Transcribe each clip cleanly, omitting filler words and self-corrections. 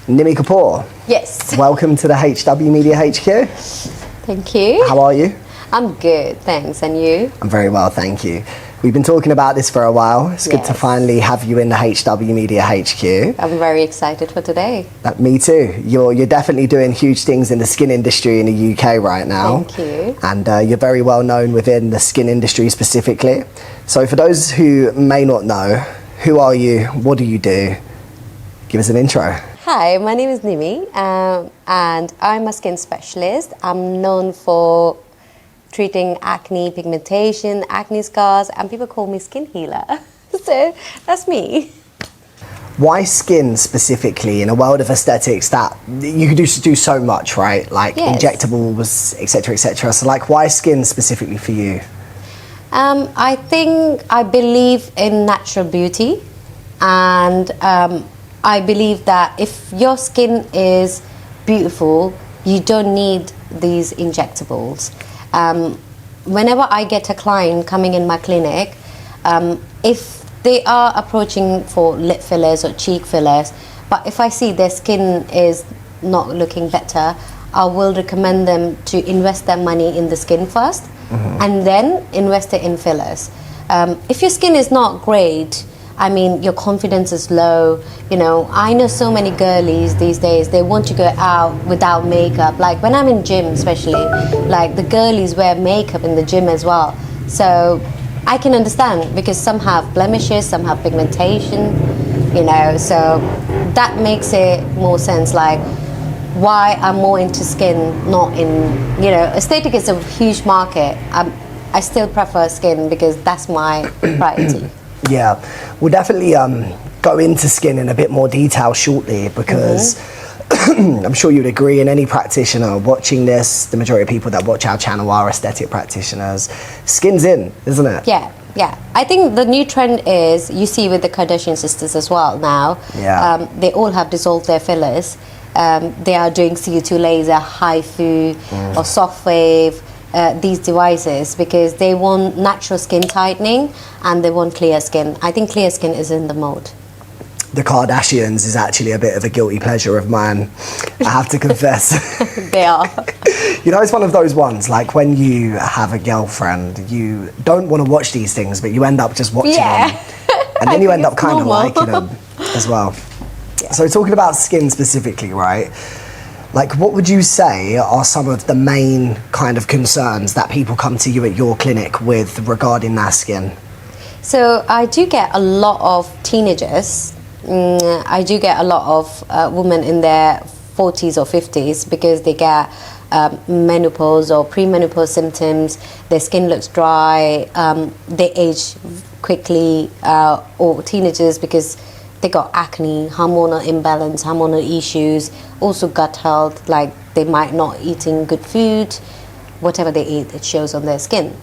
Nimi Kapoor, Yes. welcome to the HW Media HQ. Thank you. How are you? I'm good, thanks. And you? I'm very well, thank you. We've been talking about this for a while. It's good to Yes. finally have you in the HW Media HQ. I'm very excited for today. Me too. You're definitely doing huge things in the skin industry in the UK right now. Thank you. And you're very well known within the skin industry specifically. So for those who may not know, who are you? What do you do? Give us an intro. Hi, my name is Nimi, and I'm a skin specialist. I'm known for treating acne, pigmentation, acne scars, and people call me skin healer. So that's me. Why skin specifically in a world of aesthetics that you could do so much, right? Like Yes. injectables, etc., etc. So like, why skin specifically for you? I believe in natural beauty, and I believe that if your skin is beautiful, you don't need these injectables. Whenever I get a client coming in my clinic, if they are approaching for lip fillers or cheek fillers, but if I see their skin is not looking better, I will recommend them to invest their money in the skin first, and then invest it in fillers. If your skin is not great, I mean, your confidence is low. You know, I know so many girlies these days, they want to go out without makeup. Like when I'm in gym especially, like the girlies wear makeup in the gym as well. So I can understand, because some have blemishes, some have pigmentation, you know, so that makes it more sense, like why I'm more into skin, not in, you know, aesthetic is a huge market. I still prefer skin because that's my priority. Yeah, we'll definitely go into skin in a bit more detail shortly, because I'm sure you'd agree, in any practitioner watching this, the majority of people that watch our channel are aesthetic practitioners. Skin's in, isn't it? Yeah. I think the new trend is, you see with the Kardashian sisters as well now, they all have dissolved their fillers. They are doing CO2 laser, HIFU or soft wave, these devices, because they want natural skin tightening and they want clear skin. I think clear skin is in the mode. The Kardashians is actually a bit of a guilty pleasure of mine, I have to confess. They are. You know, it's one of those ones, like when you have a girlfriend, you don't want to watch these things, but you end up just watching them. And then you end up kind of liking them as well. Yeah. So talking about skin specifically, right? Like, what would you say are some of the main kind of concerns that people come to you at your clinic with regarding their skin? So I do get a lot of teenagers. I do get a lot of women in their 40s or 50s, because they get menopause or premenopause symptoms. Their skin looks dry. They age quickly, or teenagers because they got acne, hormonal imbalance, hormonal issues, also gut health, like they might not eating good food. Whatever they eat, it shows on their skin.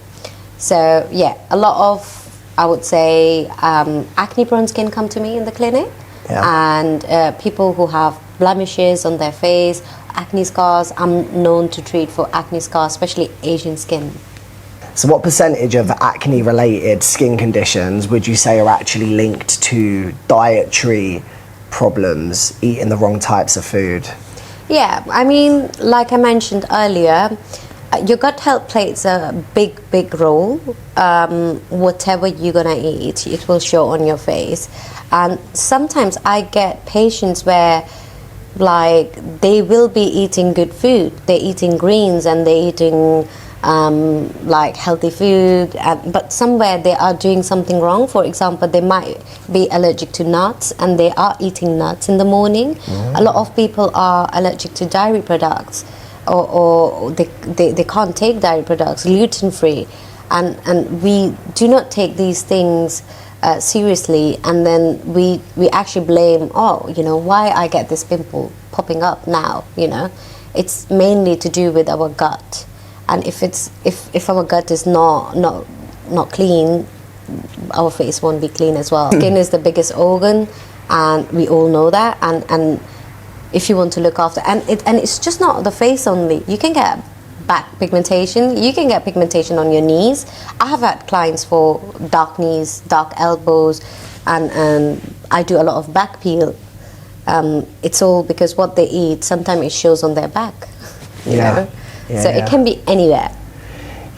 So yeah, a lot of, I would say, acne prone skin come to me in the clinic, and people who have blemishes on their face, acne scars. I'm known to treat for acne scars, especially Asian skin. So what percentage of acne related skin conditions would you say are actually linked to dietary problems, eating the wrong types of food? Yeah, I mean, like I mentioned earlier, your gut health plays a big role. Whatever you're gonna eat, it will show on your face. And sometimes I get patients where, like, they will be eating good food, they're eating greens and they're eating like healthy food, but somewhere they are doing something wrong. For example, they might be allergic to nuts and they are eating nuts in the morning. A lot of people are allergic to dairy products, or they can't take dairy products, gluten free, and we do not take these things seriously, and then we actually blame, oh, you know, why I get this pimple popping up now, you know. It's mainly to do with our gut. And if our gut is not clean, our face won't be clean as well. Skin is the biggest organ, and we all know that. And if you want to look after, and it's just not the face only. You can get back pigmentation. You can get pigmentation on your knees. I have had clients for dark knees, dark elbows, and I do a lot of back peel. it's all because what they eat, sometimes it shows on their back. You know? So it can be anywhere.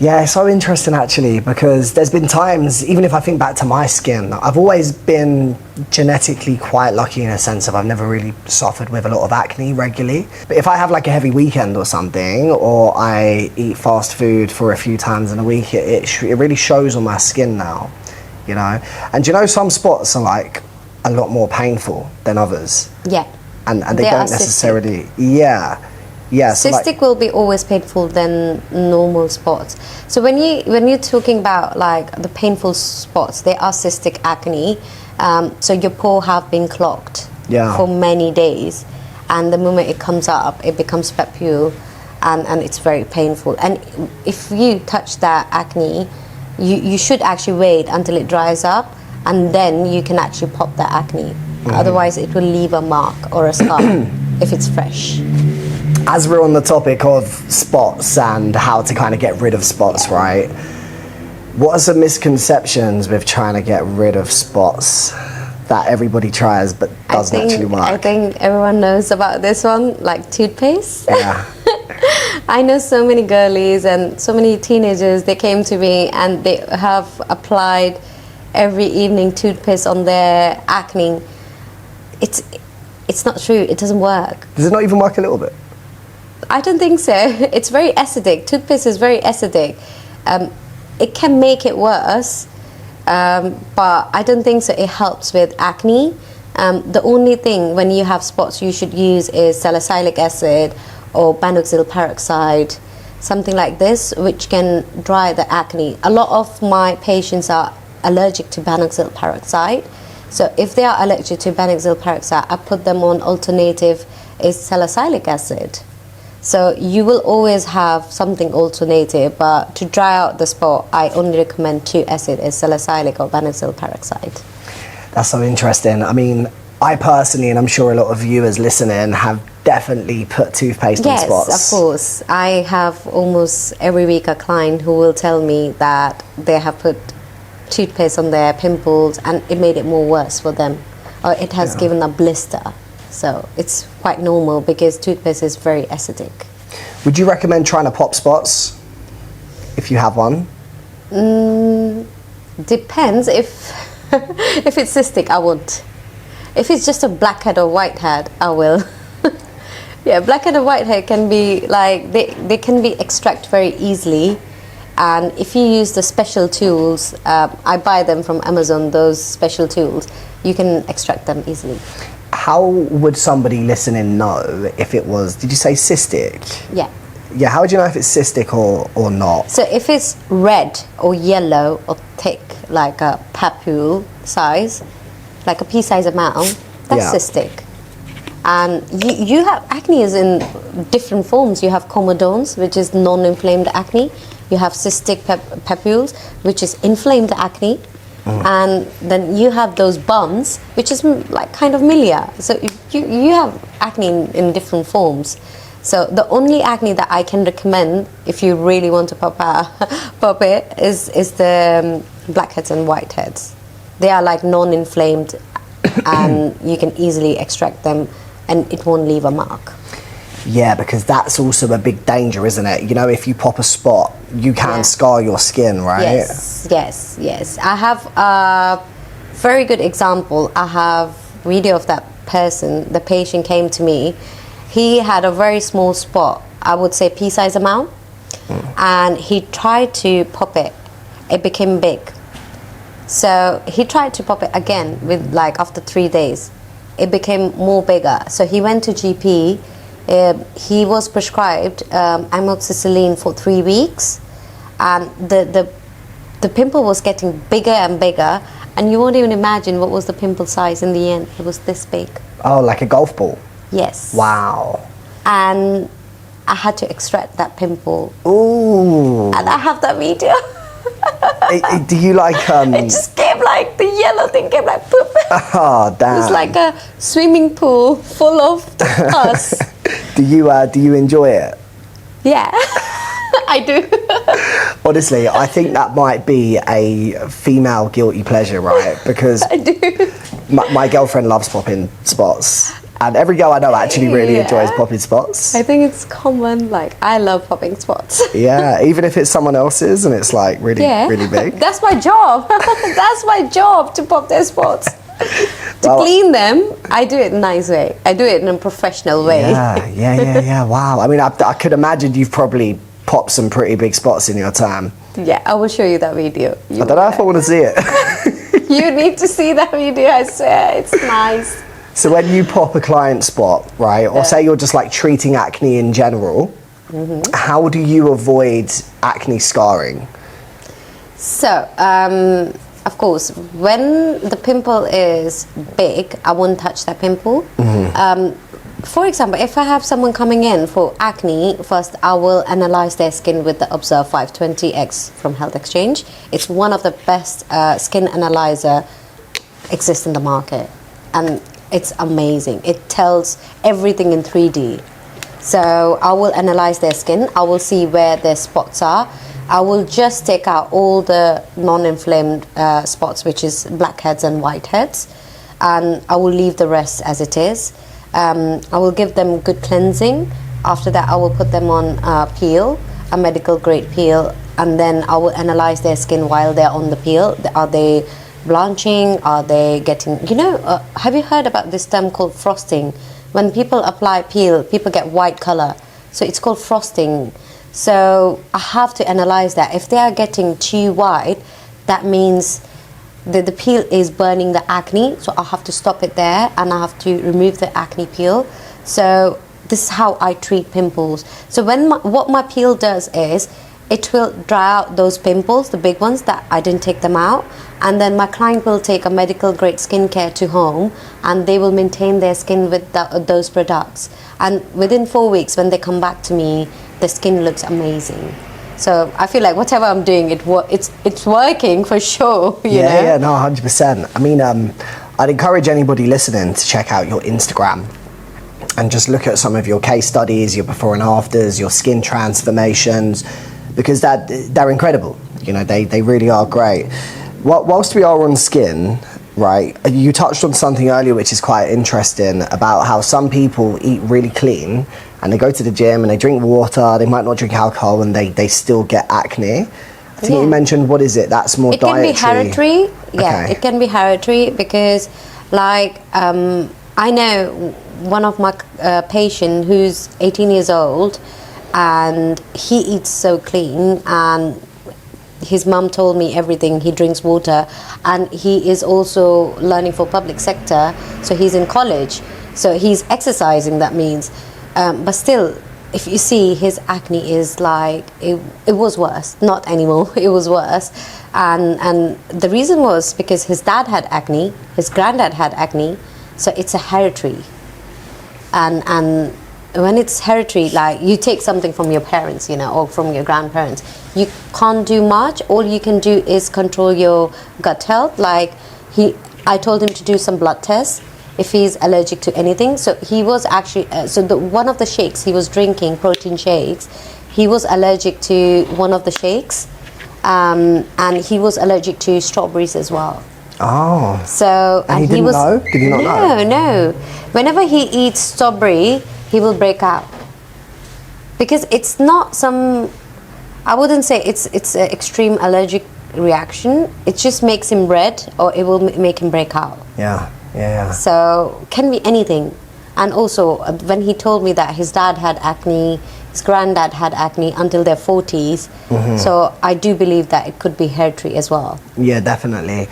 Yeah, it's so interesting actually, because there's been times, even if I think back to my skin, I've always been genetically quite lucky in a sense of I've never really suffered with a lot of acne regularly. But if I have like a heavy weekend or something, or I eat fast food for a few times in a week, it really shows on my skin now, you know? And you know, some spots are like a lot more painful than others. Yeah. And they don't necessarily, so cystic will be always painful than normal spots. So when you're talking about like the painful spots, they are cystic acne. So your pore have been clogged for many days, and the moment it comes up, it becomes papule, and it's very painful. And if you touch that acne, you should actually wait until it dries up, and then you can actually pop that acne. Otherwise, it will leave a mark or a scar if it's fresh. As we're on the topic of spots and how to kind of get rid of spots, right? What are some misconceptions with trying to get rid of spots that everybody tries but doesn't actually work? I think everyone knows about this one, like toothpaste. Yeah. I know so many girlies and so many teenagers, they came to me and they have applied every evening toothpaste on their acne. It's not true, it doesn't work. Does it not even work a little bit? I don't think so. It's very acidic. Toothpaste is very acidic. It can make it worse, but I don't think so it helps with acne. The only thing when you have spots you should use is salicylic acid or benzoyl peroxide, something like this, which can dry the acne. A lot of my patients are allergic to benzoyl peroxide. So if they are allergic to benzoyl peroxide, I put them on alternative is salicylic acid. So you will always have something alternative, but to dry out the spot, I only recommend two acids, is salicylic or benzoyl peroxide. That's so interesting. I mean, I personally, and I'm sure a lot of viewers listening, have definitely put toothpaste on spots. Yes, of course. I have almost every week a client who will tell me that they have put toothpaste on their pimples and it made it more worse for them, or it has given a blister. So it's quite normal because toothpaste is very acidic. Would you recommend trying to pop spots if you have one? Depends. If if it's cystic, I won't. If it's just a blackhead or whitehead, I will. Yeah, blackhead or whitehead can be like they can be extracted very easily, and if you use the special tools, I buy them from Amazon. Those special tools, you can extract them easily. How would somebody listening know if it was, did you say cystic? Yeah. Yeah, how would you know if it's cystic or not? So if it's red or yellow or thick, like a papule size, like a pea-sized amount, that's cystic. And you have acne is in different forms. You have comedones, which is non-inflamed acne. You have cystic papules, which is inflamed acne. And then you have those bumps, which is like kind of milia. So you have acne in different forms. So the only acne that I can recommend, if you really want to pop it, is the blackheads and whiteheads. They are like non-inflamed, and you can easily extract them, and it won't leave a mark. Yeah, because that's also a big danger, isn't it? You know, if you pop a spot, you can scar your skin, right? Yes. I have a very good example. I have video of that person. The patient came to me. He had a very small spot, I would say pea-sized amount, and he tried to pop it. It became big. So he tried to pop it again with like after 3 days. It became more bigger. So he went to GP. He was prescribed amoxicillin for 3 weeks, and the pimple was getting bigger and bigger, and you won't even imagine what was the pimple size in the end. It was this big. Oh, like a golf ball? Yes. Wow. And I had to extract that pimple. Ooh. And I have that video. Do you like It just came like, the yellow thing came like poop. Oh, damn. It was like a swimming pool full of us. Do you enjoy it? Yeah, I do. Honestly, I think that might be a female guilty pleasure, right? Because I do. my girlfriend loves popping spots. And every girl I know actually really enjoys popping spots. I think it's common. Like, I love popping spots. Yeah, even if it's someone else's and it's like really, really big. That's my job. That's my job, to pop their spots. To clean them, I do it in a nice way. I do it in a professional way. Yeah. Wow. I mean, I could imagine you've probably popped some pretty big spots in your time. Yeah, I will show you that video. I don't know if I want to see it. You need to see that video, I swear. It's nice. So when you pop a client spot, right, or say you're just like treating acne in general, how do you avoid acne scarring? So, of course, when the pimple is big, I won't touch that pimple. For example, if I have someone coming in for acne, first I will analyze their skin with the Observe 520X from Health Exchange. It's one of the best skin analyzer exists in the market, and it's amazing. It tells everything in 3D. So I will analyze their skin. I will see where their spots are. I will just take out all the non-inflamed spots, which is blackheads and whiteheads, and I will leave the rest as it is. I will give them good cleansing. After that, I will put them on peel, a medical grade peel, and then I will analyze their skin while they're on the peel. Are they blanching? Are they getting, have you heard about this term called frosting? When people apply peel, people get white color. So it's called frosting. So I have to analyze that. If they are getting too white, that means that the peel is burning the acne. So I have to stop it there, and I have to remove the acne peel. So this is how I treat pimples. So what my peel does is, it will dry out those pimples, the big ones that I didn't take them out, and then my client will take a medical grade skincare to home, and they will maintain their skin with those products. And within 4 weeks, when they come back to me, the skin looks amazing. So I feel like whatever I'm doing, it's working for sure. You know? Yeah, no, 100%. I mean, I'd encourage anybody listening to check out your Instagram and just look at some of your case studies, your before and afters, your skin transformations, because they're incredible. They really are great. Whilst we are on skin, right, you touched on something earlier which is quite interesting about how some people eat really clean and they go to the gym and they drink water, they might not drink alcohol, and they still get acne. I think you mentioned, what is it? That's more dietary. It can be hereditary. Yeah, it can be hereditary because, like, I know one of my patient who's 18 years old, and he eats so clean, and his mum told me everything. He drinks water, and he is also learning for public sector, so he's in college, so he's exercising, that means, but still, if you see, his acne is like, it was worse, not anymore, it was worse, and the reason was because his dad had acne, his granddad had acne, so it's a hereditary, and when it's hereditary, like, you take something from your parents, or from your grandparents, you can't do much. All you can do is control your gut health. Like, I told him to do some blood tests if he's allergic to anything. So he was actually, one of the shakes he was drinking, protein shakes, he was allergic to one of the shakes, and he was allergic to strawberries as well. Oh. So, and he didn't know? Did he not know? No. Whenever he eats strawberry, he will break out, because it's not some, I wouldn't say it's an extreme allergic reaction. It just makes him red, or it will make him break out. Yeah. So can be anything. And also, when he told me that his dad had acne, his granddad had acne until their 40s, so I do believe that it could be hereditary as well. Yeah, definitely.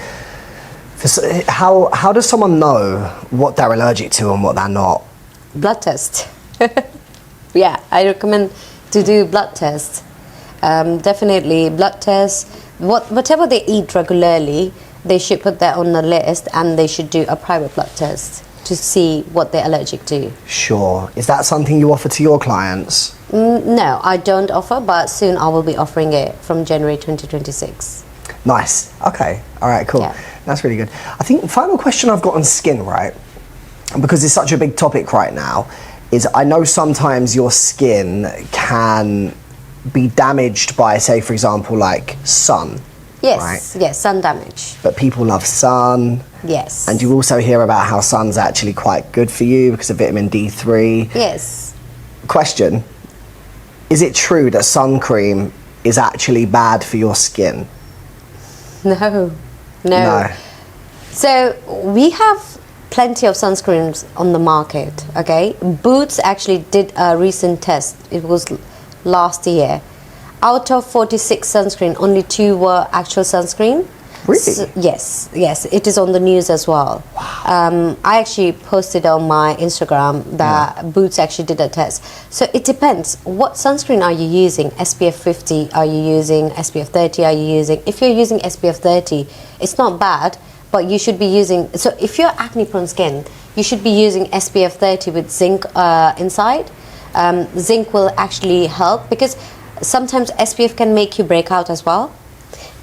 How does someone know what they're allergic to and what they're not? Blood test. Yeah, I recommend to do blood tests. Definitely blood tests. Whatever they eat regularly, they should put that on the list, and they should do a private blood test to see what they're allergic to. Sure. Is that something you offer to your clients? No, I don't offer, but soon I will be offering it from January 2026. Nice. Okay. All right, cool. Yeah. That's really good. I think the final question I've got on skin, right, because it's such a big topic right now, is I know sometimes your skin can be damaged by, say, for example, like sun, Yes, right? yes, sun damage. But people love sun. Yes. And you also hear about how sun's actually quite good for you because of vitamin D3. Yes. Question, is it true that sun cream is actually bad for your skin? No. No. So we have plenty of sunscreens on the market, okay? Boots actually did a recent test. It was last year. Out of 46 sunscreen, only 2 were actual sunscreen. Really? So, yes, it is on the news as well. Wow. I actually posted on my Instagram that Boots actually did a test. So it depends. What sunscreen are you using? SPF 50? Are you using SPF 30? Are you using? If you're using SPF 30, it's not bad, but you should be using. So if you're acne-prone skin, you should be using SPF 30 with zinc inside. Zinc will actually help because sometimes SPF can make you break out as well.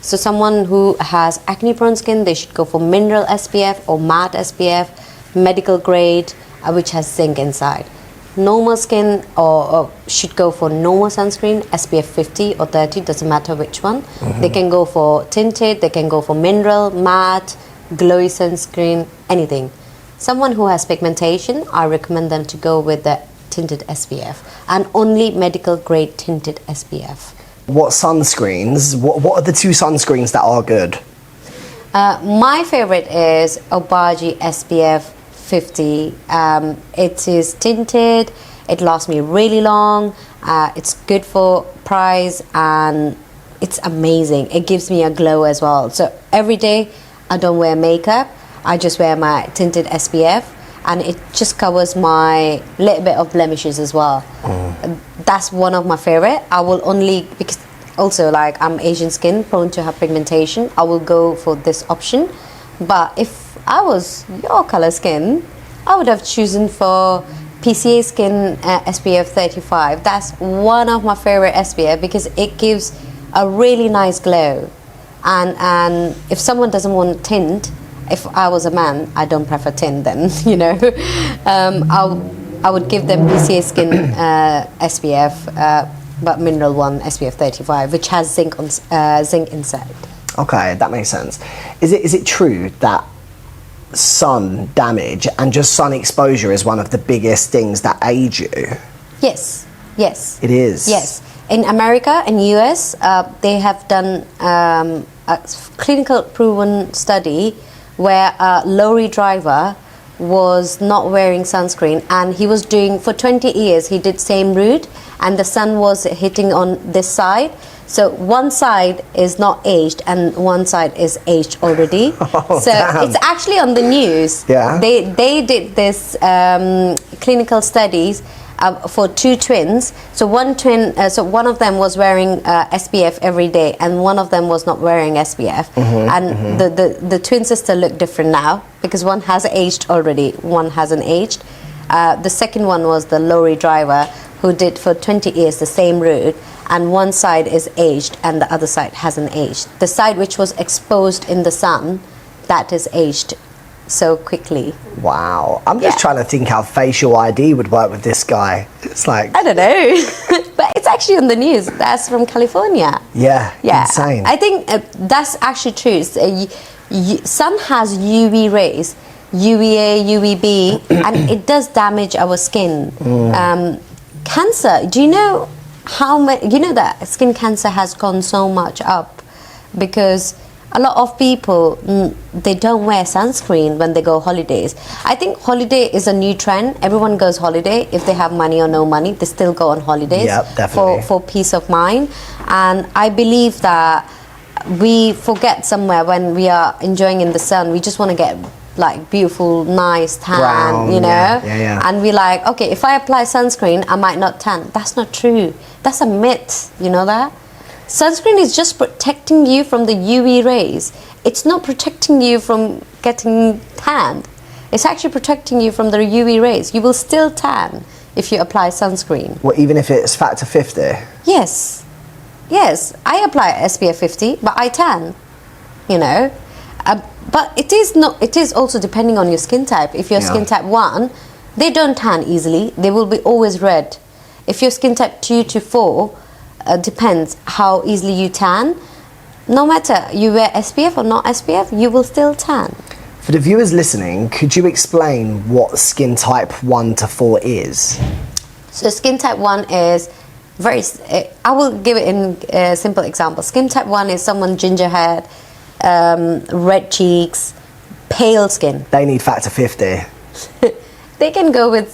So someone who has acne-prone skin, they should go for mineral SPF or matte SPF, medical grade, which has zinc inside. Normal skin or should go for normal sunscreen, SPF 50 or 30, doesn't matter which one. Mm-hmm. They can go for tinted, they can go for mineral, matte, glowy sunscreen, anything. Someone who has pigmentation, I recommend them to go with the tinted SPF and only medical grade tinted SPF. What sunscreens, what are the 2 sunscreens that are good? My favorite is Obagi SPF 50. It is tinted, it lasts me really long, it's good for price and it's amazing. It gives me a glow as well. So every day I don't wear makeup, I just wear my tinted SPF and it just covers my little bit of blemishes as well. That's one of my favorite. I will only, because also like I'm Asian skin, prone to have pigmentation, I will go for this option. But if I was your color skin, I would have chosen for PCA skin SPF 35. That's one of my favorite SPF because it gives a really nice glow. And if someone doesn't want tint, if I was a man, I don't prefer tint then, you know. I would give them PCA skin SPF, but mineral one SPF 35, which has zinc inside. Okay, that makes sense. Is it true that sun damage and just sun exposure is one of the biggest things that age you? Yes. It is? Yes. In America and US, they have done a clinical proven study where a lorry driver was not wearing sunscreen and he was doing for 20 years he did same route and the sun was hitting on this side, so one side is not aged and one side is aged already. So damn. it's actually on the news. They did this clinical studies for 2 twins. So one of them was wearing SPF every day and one of them was not wearing SPF. And the twin sister looked different now because one has aged already, one hasn't aged. The second one was the lorry driver who did for 20 years the same route, and one side is aged and the other side hasn't aged. The side which was exposed in the sun, that is aged so quickly. Wow. I'm just trying to think how facial ID would work with this guy. It's like, I don't know. But it's actually on the news. That's from California. Yeah. Insane. I think that's actually true. Sun has UV rays, UVA, UVB, and it does damage our skin. Cancer, do you know how much, you know that skin cancer has gone so much up because a lot of people, they don't wear sunscreen when they go holidays. I think holiday is a new trend. Everyone goes holiday. If they have money or no money, they still go on holidays. Yep, definitely. For peace of mind. And I believe that we forget somewhere when we are enjoying in the sun, we just want to get like beautiful, nice tan, brown, you know? Yeah. And we like, okay, if I apply sunscreen, I might not tan. That's not true. That's a myth, you know that? Sunscreen is just protecting you from the UV rays. It's not protecting you from getting tanned. It's actually protecting you from the UV rays. You will still tan if you apply sunscreen. Well, even if it's factor 50? Yes. Yes, I apply SPF 50, but I tan, you know. But it is also depending on your skin type. If you're skin type 1, they don't tan easily. They will be always red. If you're skin type 2 to 4, depends how easily you tan. no matter you wear SPF or not SPF, you will still tan. For the viewers listening, could you explain what skin type 1 to 4 is? So skin type 1 is I will give it in a simple example. Skin type 1 is someone ginger haired, red cheeks, pale skin. They need factor 50. They can go with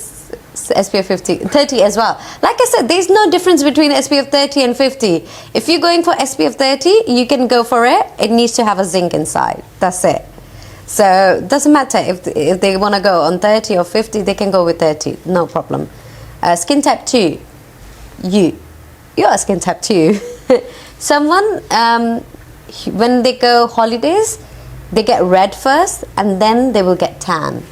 SPF 30 as well. Like I said, there's no difference between SPF 30 and 50. If you're going for SPF 30, you can go for it. It needs to have a zinc inside. That's it. So it doesn't matter if they want to go on 30 or 50, they can go with 30, no problem. Skin type 2, you're a skin type 2. Someone, when they go holidays, they get red first and then they will get tan.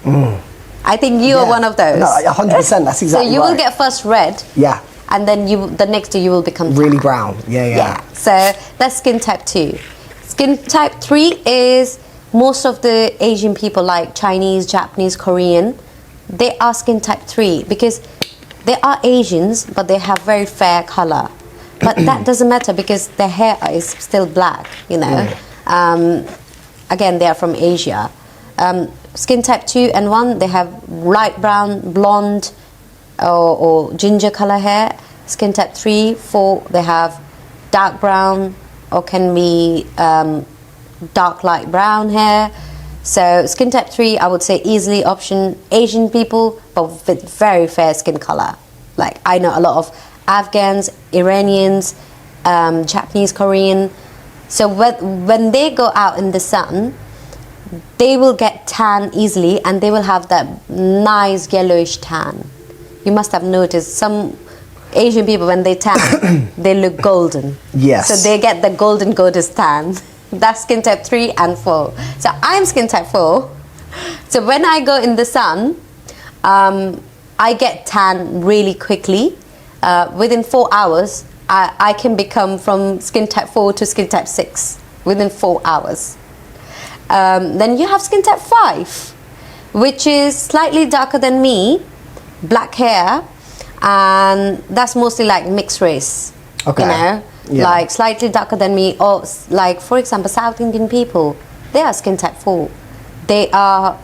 I think you are one of those. No, 100%, that's exactly So you right. will get first red. Yeah. And then the next day you will become tan. Really brown. Yeah. So that's skin type 2. Skin type 3 is most of the Asian people, like Chinese, Japanese, Korean, they are skin type 3 because they are Asians, but they have very fair color. But that doesn't matter because their hair is still black, you know. Again, they are from Asia. Skin type 2 and 1, they have light brown, blonde, or ginger color hair. Skin type 3, 4, they have dark brown or can be dark light brown hair. So skin type 3, I would say easily option Asian people, but with very fair skin color. Like I know a lot of Afghans, Iranians, Japanese, Korean. So when they go out in the sun, they will get tan easily and they will have that nice yellowish tan. You must have noticed some Asian people, when they tan, they look golden. Yes. So they get the golden goddess tan. That's skin type 3 and 4. So I'm skin type 4. So when I go in the sun, I get tan really quickly. Within 4 hours, I can become from skin type 4 to skin type 6 within 4 hours. Then you have skin type 5, which is slightly darker than me, black hair, and that's mostly like mixed race. Okay. You know, like slightly darker than me, or like for example, South Indian people, they are skin type 4. They are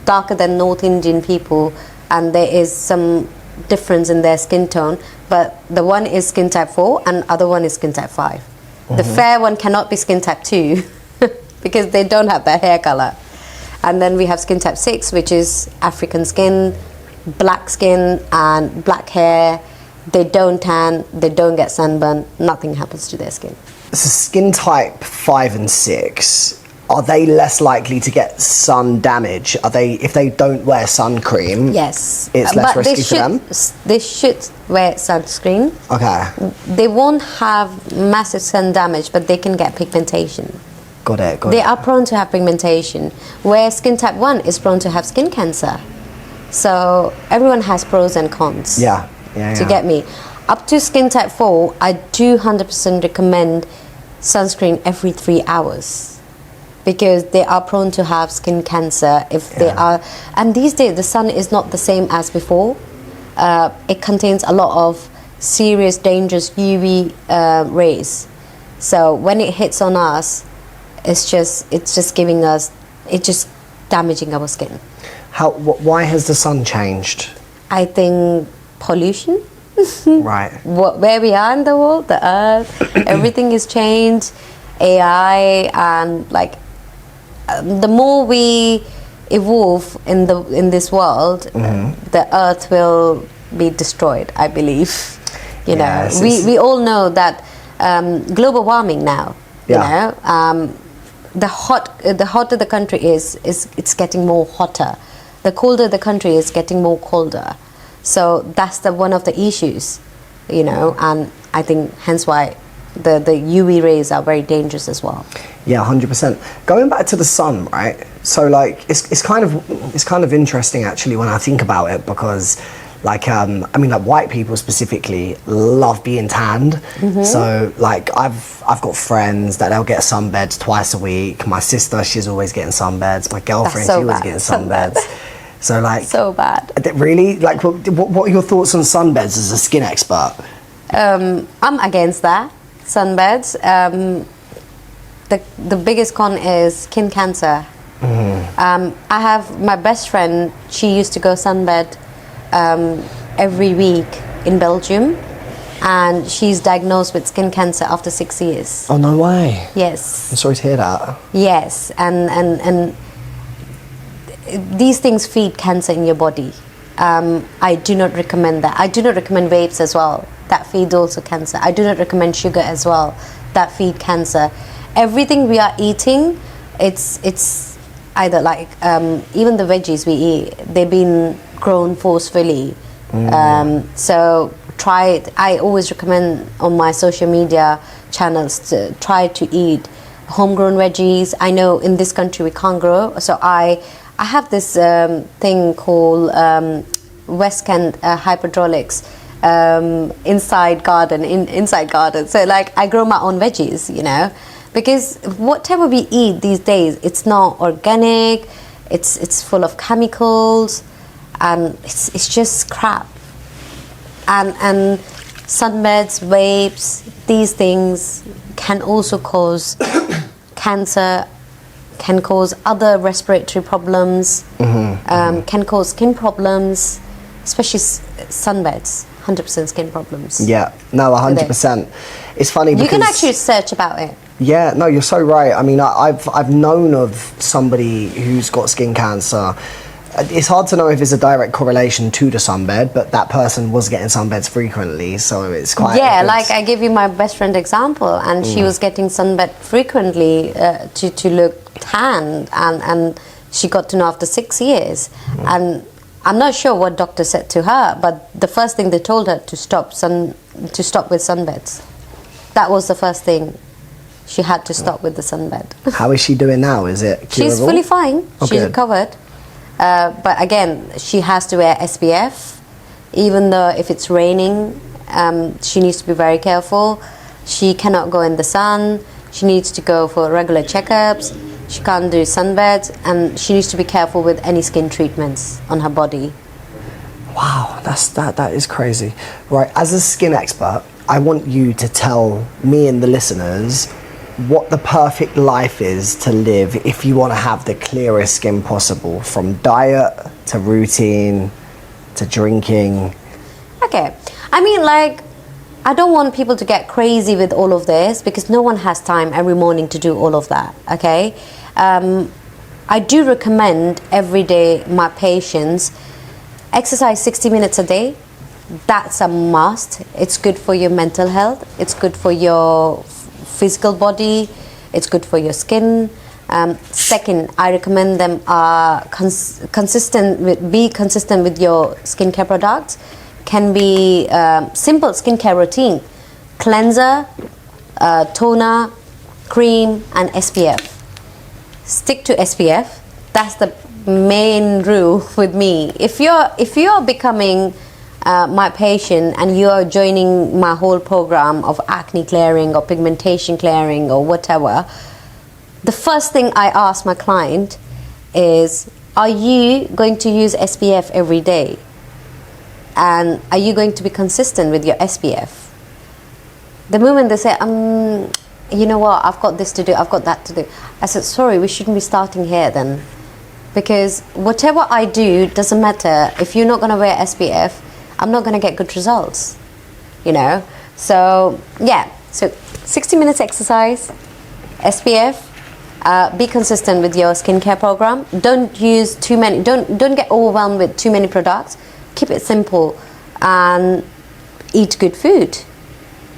darker than North Indian people, and there is some difference in their skin tone. But the one is skin type 4, and other one is skin type 5. The fair one cannot be skin type 2 because they don't have the hair color. And then we have skin type 6, which is African skin, black skin and black hair. They don't tan, they don't get sunburn, nothing happens to their skin. So skin type 5 and 6, are they less likely to get sun damage? Are they, if they don't wear sun cream? Yes. It's less risky for them? They should wear sunscreen. Okay. They won't have massive sun damage, but they can get pigmentation. Got it. They are prone to have pigmentation, where skin type 1 is prone to have skin cancer. So everyone has pros and cons. Yeah. To get me. Up to skin type 4, I do 100% recommend sunscreen every 3 hours because they are prone to have skin cancer if they are. And these days, the sun is not the same as before. It contains a lot of serious, dangerous UV rays. So when it hits on us, it's just giving us, it's just damaging our skin. Why has the sun changed? I think pollution. Right. Where we are in the world, the earth, everything is changed. AI and like the more we evolve in this world, the earth will be destroyed, I believe. You know, we all know that global warming now. You know, the hotter the country is it's getting more hotter. The colder the country is getting more colder. So that's one of the issues, you know, and I think hence why the UV rays are very dangerous as well. Yeah, 100%. Going back to the sun, right? So like it's kind of interesting actually when I think about it because like I mean like white people specifically love being tanned. So like I've got friends that they'll get sunbeds twice a week. My sister, she's always getting sunbeds. My girlfriend, she's always getting sunbeds. So like so bad. Really, like what are your thoughts on sunbeds as a skin expert? I'm against that sunbeds. the biggest con is skin cancer. I have my best friend, she used to go sunbed every week in Belgium, and she's diagnosed with skin cancer after 6 years. Oh, no way. Yes. I'm sorry to hear that. Yes, and these things feed cancer in your body. I do not recommend that. I do not recommend vapes as well. That feeds also cancer. I do not recommend sugar as well. That feed cancer. Everything we are eating, it's either like even the veggies we eat, they've been grown forcefully. So try it. I always recommend on my social media channels to try to eat homegrown veggies. I know in this country we can't grow, so I have this thing called West Kent hydraulics inside garden. So like I grow my own veggies, you know, because whatever we eat these days, it's not organic. It's full of chemicals, and it's just crap. And sunbeds, vapes, these things can also cause cancer, can cause other respiratory problems, can cause skin problems, especially sunbeds, 100% skin problems. Yeah, no, 100%. It's funny because... You can actually search about it. Yeah, no, you're so right. I mean, I've known of somebody who's got skin cancer. It's hard to know if it's a direct correlation to the sunbed, but that person was getting sunbeds frequently, so it's quite... Yeah, like I give you my best friend example, and she was getting sunbed frequently to look tan, and she got to know after 6 years. And I'm not sure what doctor said to her, but the first thing they told her to stop with sunbeds. That was the first thing. She had to stop with the sunbed. How is she doing now? Is it curable? She's fully fine. Oh, She's good. recovered. But again, she has to wear SPF. Even though if it's raining, she needs to be very careful. She cannot go in the sun. She needs to go for regular checkups. She can't do sunbeds, and she needs to be careful with any skin treatments on her body. Wow, that is crazy. Right, as a skin expert, I want you to tell me and the listeners what the perfect life is to live if you want to have the clearest skin possible, from diet to routine to drinking. Okay, I mean, like, I don't want people to get crazy with all of this, because no one has time every morning to do all of that, okay? I do recommend every day my patients exercise 60 minutes a day. That's a must. It's good for your mental health. It's good for your physical body. It's good for your skin. Second, I recommend them be consistent with your skincare products. Can be simple skincare routine: cleanser, toner, cream, and SPF. Stick to SPF. That's the main rule with me. If you're becoming my patient and you are joining my whole program of acne clearing or pigmentation clearing or whatever, the first thing I ask my client is, are you going to use SPF every day? And are you going to be consistent with your SPF? The moment they say, you know what, I've got this to do, I've got that to do, I said, sorry, we shouldn't be starting here then. Because whatever I do doesn't matter. If you're not going to wear SPF, I'm not going to get good results, you know. So yeah, so 60 minutes exercise, SPF, be consistent with your skincare program. Don't use too many, don't get overwhelmed with too many products. Keep it simple and eat good food.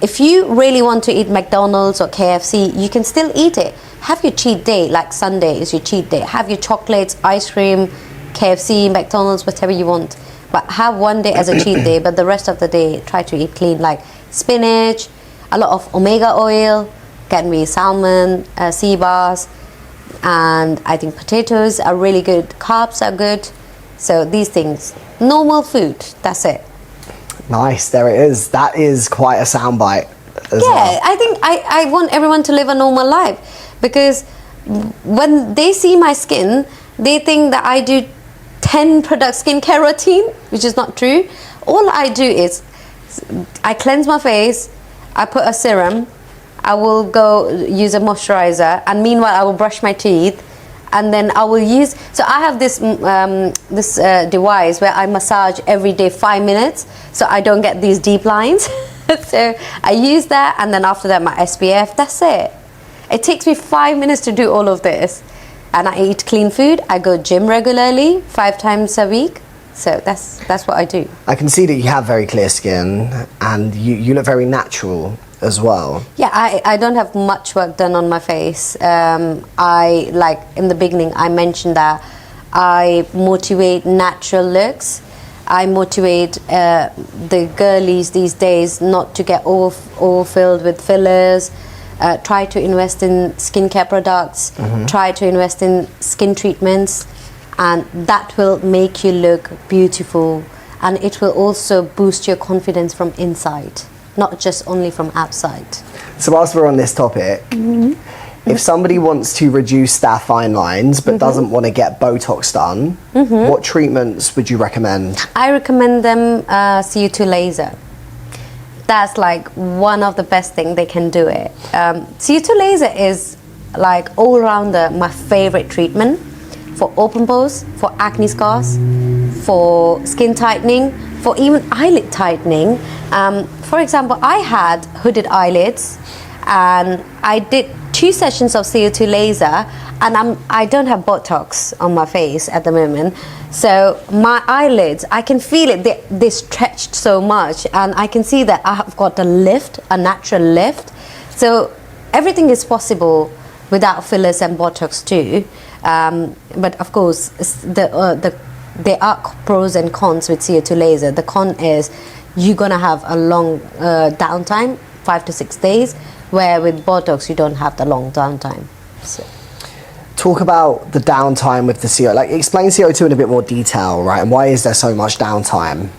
If you really want to eat McDonald's or KFC, you can still eat it. Have your cheat day, like Sunday is your cheat day. Have your chocolates, ice cream, KFC, McDonald's, whatever you want. But have one day as a cheat day, but the rest of the day try to eat clean, like spinach, a lot of omega oil, can be salmon, sea bass, and I think potatoes are really good. Carbs are good. So these things, normal food, that's it. Nice, there it is. That is quite a soundbite as well. I think I want everyone to live a normal life, because when they see my skin, they think that I do 10 product skincare routine, which is not true. All I do is I cleanse my face, I put a serum, I will go use a moisturizer, and meanwhile I will brush my teeth, and then I will use. So I have this device where I massage every day 5 minutes, so I don't get these deep lines. So I use that, and then after that my SPF. That's it. It takes me 5 minutes to do all of this, and I eat clean food. I go gym regularly 5 times a week. So that's what I do. I can see that you have very clear skin, and you look very natural as well. Yeah, I don't have much work done on my face. I, like in the beginning, I mentioned that I motivate natural looks. I motivate the girlies these days not to get overfilled with fillers. Try to invest in skincare products. Try to invest in skin treatments, and that will make you look beautiful, and it will also boost your confidence from inside, not just only from outside. So whilst we're on this topic, if somebody wants to reduce their fine lines but doesn't want to get Botox done, what treatments would you recommend? I recommend them CO2 laser. That's like one of the best things they can do it. CO2 laser is like all-rounder, my favorite treatment for open pores, for acne scars, for skin tightening, for even eyelid tightening. For example, I had hooded eyelids, and I did 2 sessions of CO2 laser, and I don't have Botox on my face at the moment. So my eyelids, I can feel it, they stretched so much, and I can see that I have got a lift, a natural lift. So everything is possible without fillers and Botox too. But of course, there are pros and cons with CO2 laser. The con is you're gonna have a long downtime, 5 to 6 days, where with Botox you don't have the long downtime. So. Talk about the downtime with the CO. Like, explain CO2 in a bit more detail, right? And why is there so much downtime?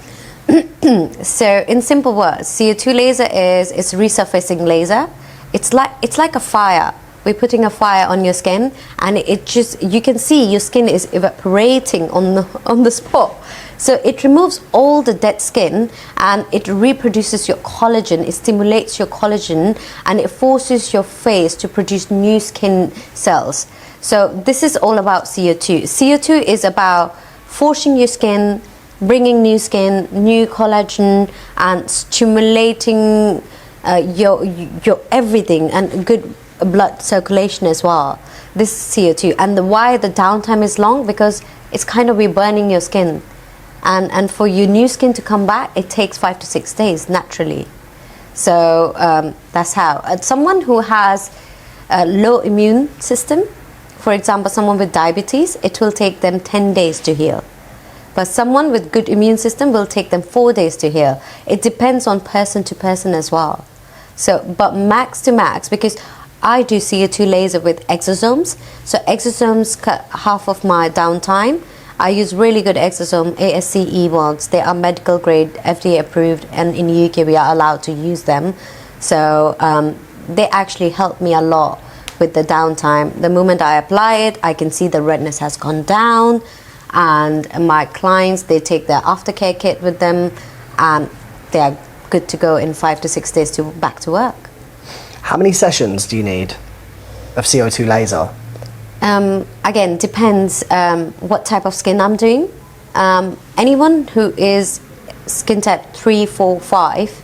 So, in simple words, CO2 laser is resurfacing laser. It's like a fire. We're putting a fire on your skin, and it just, you can see your skin is evaporating on the spot. So it removes all the dead skin, and it reproduces your collagen. It stimulates your collagen, and it forces your face to produce new skin cells. So this is all about CO2. CO2 is about forcing your skin, bringing new skin, new collagen, and stimulating your everything, and good blood circulation as well. This is CO2. And why the downtime is long? Because it's kind of burning your skin, and for your new skin to come back, it takes 5 to 6 days naturally. So that's how. Someone who has a low immune system, for example someone with diabetes, it will take them 10 days to heal. But someone with good immune system will take them 4 days to heal. It depends on person to person as well. So, but max to max, because I do CO2 laser with exosomes. So exosomes cut half of my downtime. I use really good exosome, ASCE ones. They are medical grade, FDA approved, and in UK we are allowed to use them. So they actually help me a lot with the downtime. The moment I apply it, I can see the redness has gone down, and my clients, they take their aftercare kit with them, and they are good to go in 5 to 6 days to back to work. How many sessions do you need of CO2 laser? Again, depends what type of skin I'm doing. Anyone who is skin type 3, 4, 5,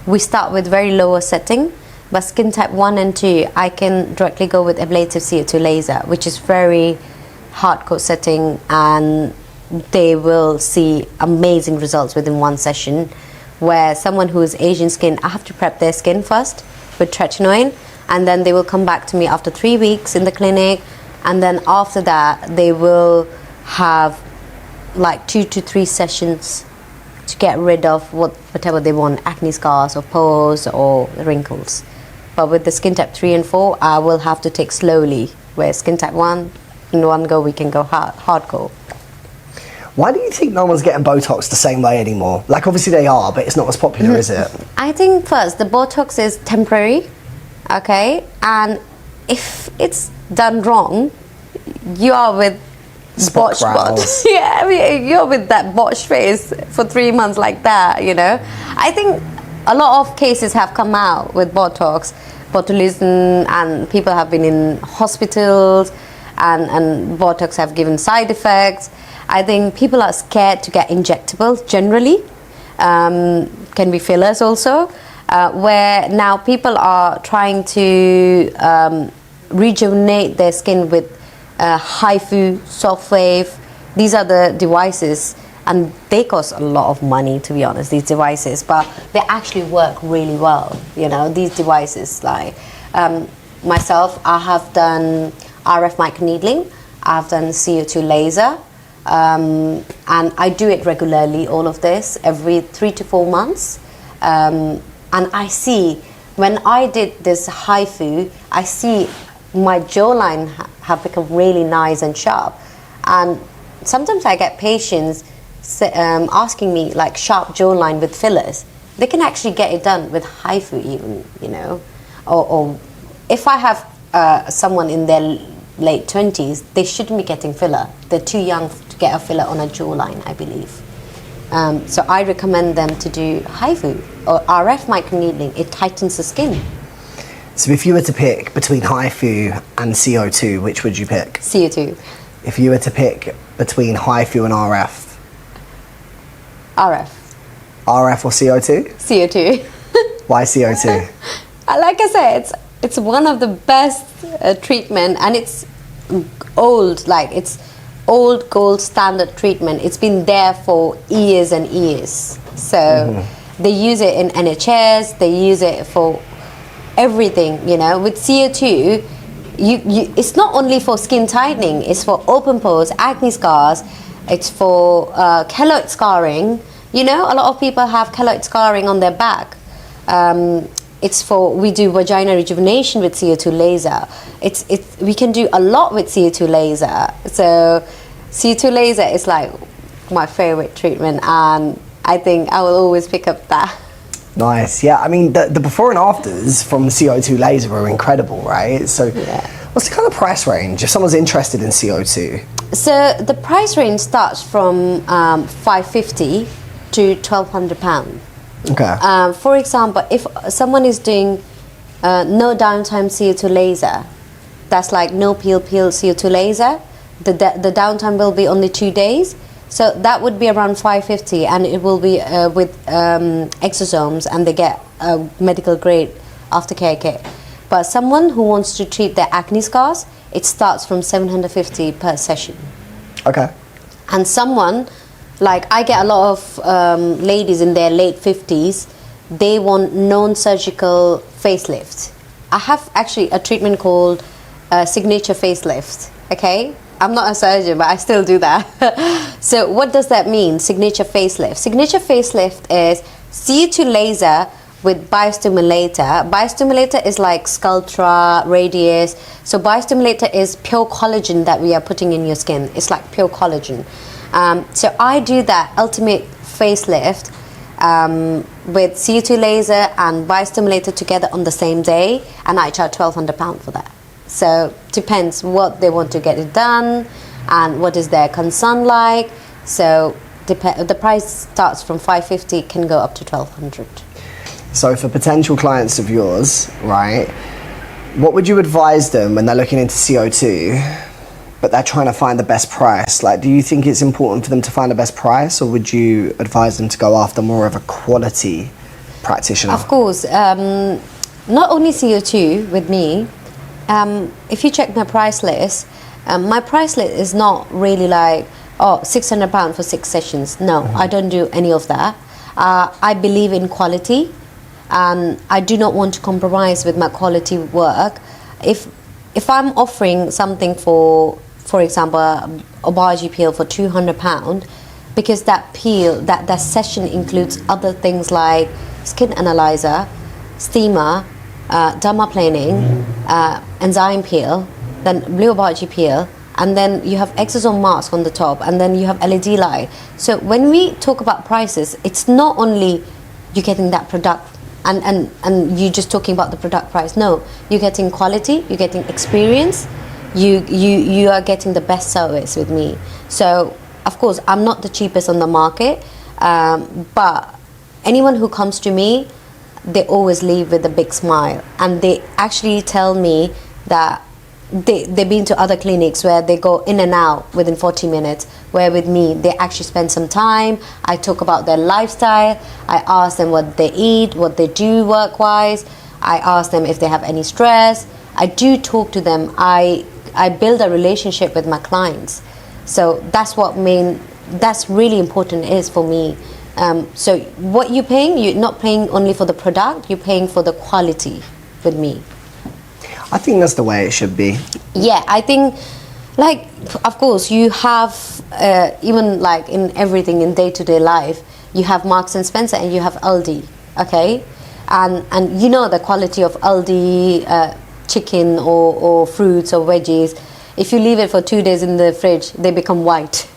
we start with very lower setting. But skin type 1 and 2, I can directly go with ablative CO2 laser, which is very hardcore setting, and they will see amazing results within 1 session. Where someone who is Asian skin, I have to prep their skin first with tretinoin, and then they will come back to me after 3 weeks in the clinic, and then after that they will have like 2 to 3 sessions to get rid of whatever they want, acne scars or pores or wrinkles. But with the skin type 3 and 4, I will have to take slowly, where skin type 1, in one go we can go hardcore. Why do you think no one's getting Botox the same way anymore? Like, obviously they are, but it's not as popular, is it? I think first, the Botox is temporary, okay? And if it's done wrong, you are with Spot brows. Yeah, I mean, you're with that botched face for 3 months like that, you know? I think a lot of cases have come out with Botox, botulism, and people have been in hospitals, and Botox have given side effects. I think people are scared to get injectables generally. Can be fillers also, where now people are trying to rejuvenate their skin with HIFU, soft wave. These are the devices, and they cost a lot of money, to be honest, these devices, but they actually work really well. You know, these devices, like myself, I have done RF microneedling, I've done CO2 laser, and I do it regularly, all of this, every 3 to 4 months. And I see, when I did this HIFU, I see my jawline have become really nice and sharp. And sometimes I get patients asking me, like, sharp jawline with fillers. They can actually get it done with HIFU even, you know. Or if I have someone in their late 20s, they shouldn't be getting filler. They're too young to get a filler on a jawline, I believe. So I recommend them to do HIFU or RF microneedling. It tightens the skin. So if you were to pick between HIFU and CO2, which would you pick? CO2. If you were to pick between HIFU and RF? RF. RF or CO2? CO2. Why CO2? Like I said, it's one of the best treatment, and it's old, like it's old gold standard treatment. It's been there for years and years. So they use it in NHS, they use it for everything, you know. With CO2, it's not only for skin tightening, it's for open pores, acne scars, it's for keloid scarring. You know, a lot of people have keloid scarring on their back. We do vagina rejuvenation with CO2 laser. We can do a lot with CO2 laser. So CO2 laser is like my favorite treatment, and I think I will always pick up that. Nice. Yeah, I mean, the before and afters from CO2 laser are incredible, right? So what's the kind of price range if someone's interested in CO2? So the price range starts from £550 to £1,200. Okay. For example, if someone is doing no downtime CO2 laser, that's like no peel CO2 laser, the downtime will be only 2 days. So that would be around £550, and it will be with exosomes, and they get medical grade aftercare kit. But someone who wants to treat their acne scars, it starts from £750 per session. Okay. And someone, like I get a lot of ladies in their late 50s, they want non-surgical facelift. I have actually a treatment called signature facelift, okay? I'm not a surgeon, but I still do that. So what does that mean, signature facelift? Signature facelift is CO2 laser with biostimulator. Biostimulator is like Sculptra, Radius. So biostimulator is pure collagen that we are putting in your skin. It's like pure collagen. So I do that ultimate facelift with CO2 laser and biostimulator together on the same day, and I charge £1,200 for that. So depends what they want to get it done and what is their concern like. So the price starts from £550, can go up to £1,200. So for potential clients of yours, right, what would you advise them when they're looking into CO2, but they're trying to find the best price? Like, do you think it's important for them to find the best price, or would you advise them to go after more of a quality practitioner? Of course, not only CO2 with me. If you check my price list is not really like, oh, £600 for 6 sessions. No, I don't do any of that. I believe in quality, and I do not want to compromise with my quality work. If I'm offering something for example, a Obagi peel for £200, because that peel, that session includes other things like skin analyzer, steamer, dermaplaning, enzyme peel, then blue Obagi peel, and then you have exosome mask on the top, and then you have LED light. So when we talk about prices, it's not only you getting that product and you just talking about the product price. No, you're getting quality, you're getting experience, you are getting the best service with me. So of course I'm not the cheapest on the market, but anyone who comes to me, they always leave with a big smile, and they actually tell me that they've been to other clinics where they go in and out within 40 minutes, where with me they actually spend some time. I talk about their lifestyle, I ask them what they eat, what they do work-wise, I ask them if they have any stress. I do talk to them. I build a relationship with my clients. So that's that's really important is for me. So what you're paying, you're not paying only for the product, you're paying for the quality with me. I think that's the way it should be. Yeah, I think, like, of course, you have, even like in everything in day-to-day life, you have Marks and Spencer and you have Aldi, okay? And you know the quality of Aldi chicken or fruits or veggies. If you leave it for 2 days in the fridge, they become white.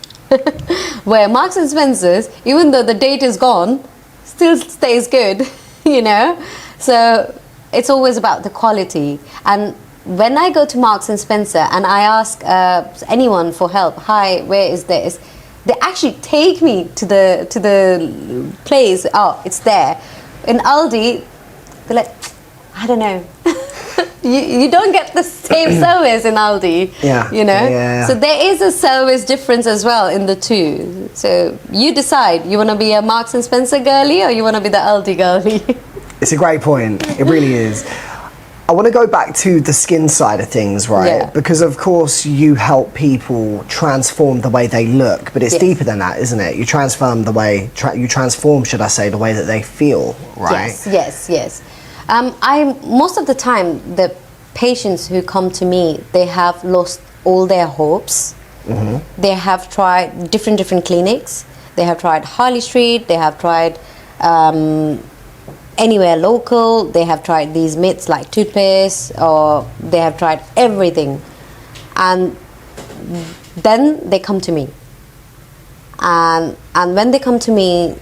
Where Marks and Spencer's, even though the date is gone, still stays good, you know? So it's always about the quality. And when I go to Marks and Spencer and I ask anyone for help, hi, where is this? They actually take me to the place. Oh, it's there. In Aldi, they're like, I don't know. you don't get the same service in Aldi. Yeah. You know? Yeah. So there is a service difference as well in the two. So you decide, you want to be a Marks and Spencer girly or you want to be the Aldi girly? It's a great point. It really is. I want to go back to the skin side of things, right? Yeah. Because of course you help people transform the way they look, but it's Yes. deeper than that, isn't it? You transform, should I say, the way that they feel, right? Yes. Most of the time, the patients who come to me, they have lost all their hopes. Mm-hmm. They have tried different clinics. They have tried Harley Street. They have tried anywhere local. They have tried these myths like toothpaste, or they have tried everything, and then they come to me. And when they come to me,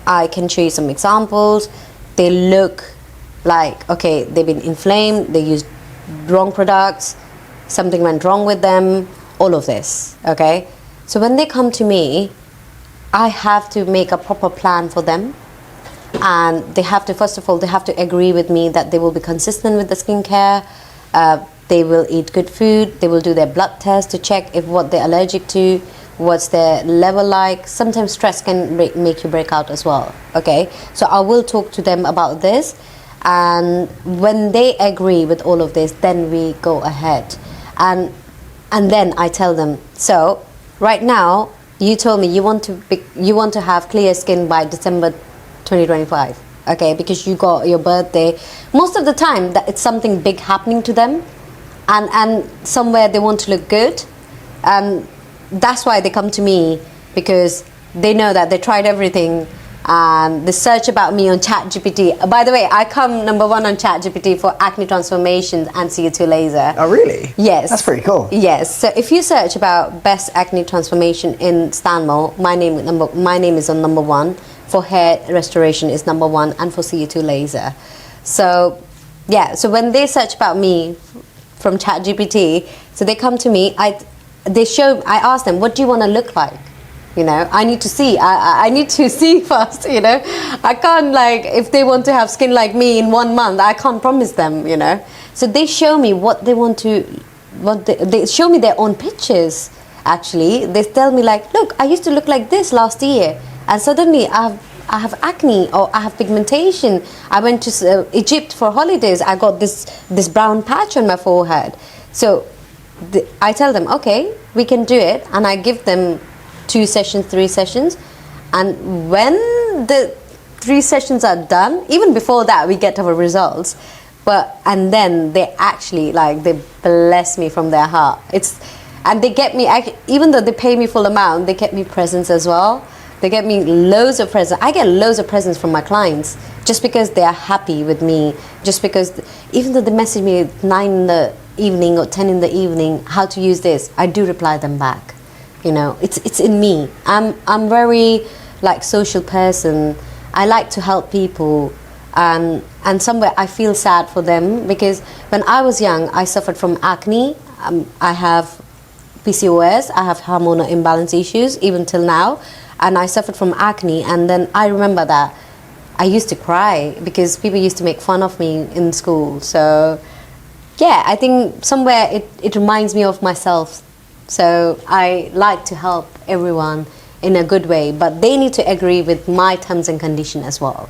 I can show you some examples. They look like, okay, they've been inflamed, they used wrong products, something went wrong with them, all of this, okay? So when they come to me, I have to make a proper plan for them. And they have to, first of all, they have to agree with me that they will be consistent with the skincare, they will eat good food, they will do their blood test to check if what they're allergic to, what's their level like. Sometimes stress can make you break out as well, okay? So I will talk to them about this, and when they agree with all of this, then we go ahead. And then I tell them, so right now, you told me you want to have clear skin by December 2025, okay, because you got your birthday. Most of the time that it's something big happening to them, and somewhere they want to look good, and that's why they come to me, because they know that they tried everything, and they search about me on ChatGPT. By the way, I come number 1 on ChatGPT for acne transformations and CO2 laser. Oh really? Yes. That's pretty cool. Yes. So if you search about best acne transformation in Stanmore, my name is on number 1. For hair restoration is number 1, and for CO2 laser. So yeah, so when they search about me from ChatGPT, so they come to me, I ask them, what do you want to look like? You know, I need to see. I need to see first, you know. I can't, like, if they want to have skin like me in 1 month, I can't promise them, you know. So they show me what they want to, they show me their own pictures, actually. They tell me like, look, I used to look like this last year, and suddenly I have acne, or I have pigmentation. I went to Egypt for holidays. I got this brown patch on my forehead. So I tell them, okay, we can do it, and I give them 2 sessions, 3 sessions, and when the 3 sessions are done, even before that, we get our results. And then they actually, like, they bless me from their heart. And they get me, even though they pay me full amount, they get me presents as well. They get me loads of presents. I get loads of presents from my clients just because they are happy with me. Just because, even though they message me at 9 in the evening or 10 in the evening, how to use this, I do reply them back. You know, it's in me. I'm very, like, social person. I like to help people, and somewhere I feel sad for them, because when I was young, I suffered from acne. I have PCOS. I have hormonal imbalance issues even till now. And I suffered from acne, and then I remember that I used to cry because people used to make fun of me in school. So yeah, I think somewhere it reminds me of myself. So I like to help everyone in a good way, but they need to agree with my terms and conditions as well.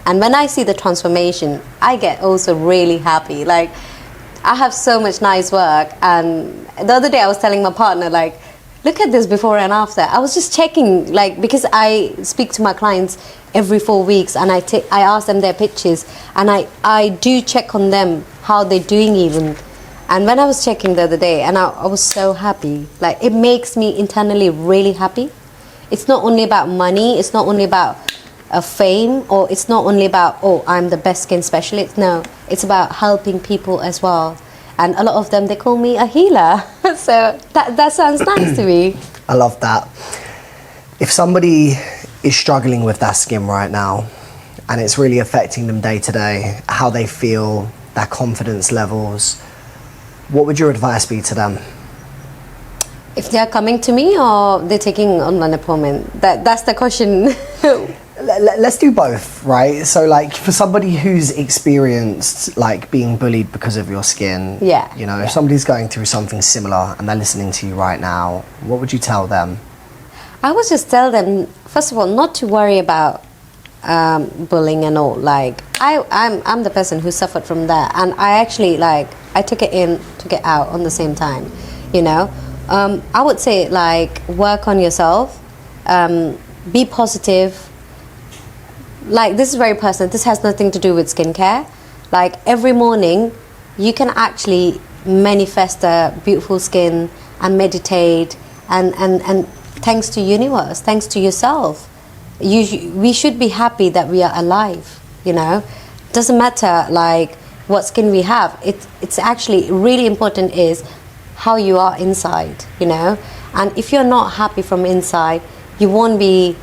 And when I see the transformation, I get also really happy. Like, I have so much nice work, and the other day I was telling my partner, like, look at this before and after. I was just checking, like, because I speak to my clients every 4 weeks, and I ask them their pictures, and I do check on them how they're doing even. And when I was checking the other day, and I was so happy, like, it makes me internally really happy. It's not only about money, it's not only about fame, or it's not only about, oh, I'm the best skin specialist. No, it's about helping people as well. And a lot of them, they call me a healer. So that sounds nice to me. I love that. If somebody is struggling with their skin right now, and it's really affecting them day to day, how they feel, their confidence levels, what would your advice be to them? If they're coming to me or they're taking on an appointment, that's the question. Let's do both, right? So, like, for somebody who's experienced, like, being bullied because of your skin, yeah, you know, if somebody's going through something similar and they're listening to you right now, what would you tell them? I would just tell them, first of all, not to worry about bullying and all. Like, I'm the person who suffered from that, and I actually, like, I took it in, took it out on the same time, you know. I would say, like, work on yourself, be positive. Like, this is very personal. This has nothing to do with skincare. Like, every morning, you can actually manifest a beautiful skin and meditate, and thanks to universe, thanks to yourself. We should be happy that we are alive, you know. Doesn't matter, like, what skin we have. It's actually really important is how you are inside, you know. And if you're not happy from inside, you won't be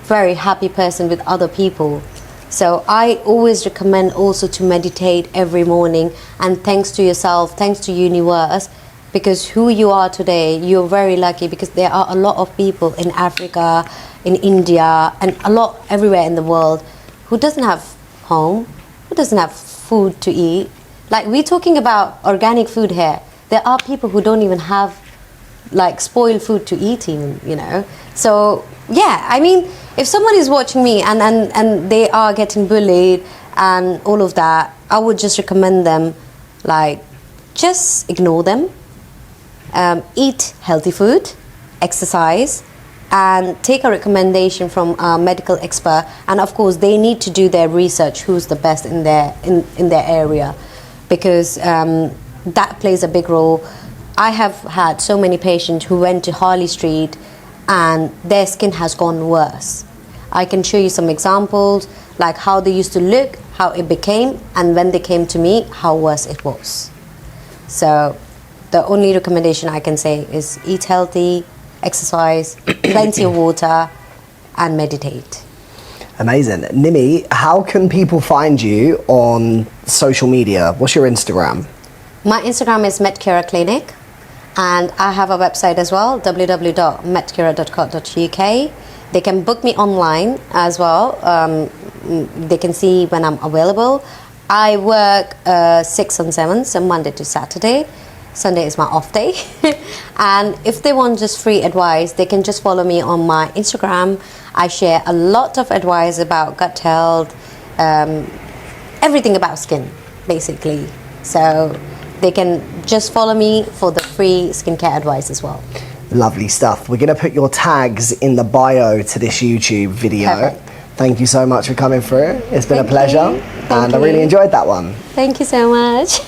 very happy person with other people. So I always recommend also to meditate every morning, and thanks to yourself, thanks to universe, because who you are today, you're very lucky, because there are a lot of people in Africa, in India, and a lot everywhere in the world who doesn't have home, who doesn't have food to eat. Like, we're talking about organic food here. There are people who don't even have, like, spoiled food to eat even, you know. So yeah, I mean, if someone is watching me and they are getting bullied and all of that, I would just recommend them, like, just ignore them, eat healthy food, exercise, and take a recommendation from a medical expert. And of course, they need to do their research, who's the best in their area, because that plays a big role. I have had so many patients who went to Harley Street and their skin has gone worse. I can show you some examples, like how they used to look, how it became, and when they came to me, how worse it was. So the only recommendation I can say is eat healthy, exercise, plenty of water, and meditate. Amazing. Nimi, how can people find you on social media? What's your Instagram? My Instagram is Metkira Clinic, and I have a website as well, www.metkira.co.uk. They can book me online as well. They can see when I'm available. I work 6 and 7, so Monday to Saturday. Sunday is my off day. And if they want just free advice, they can just follow me on my Instagram. I share a lot of advice about gut health, everything about skin, basically. So they can just follow me for the free skincare advice as well. Lovely stuff. We're going to put your tags in the bio to this YouTube video. Perfect. Thank you so much for coming through. It's been a pleasure, and I really enjoyed that one. Thank you so much.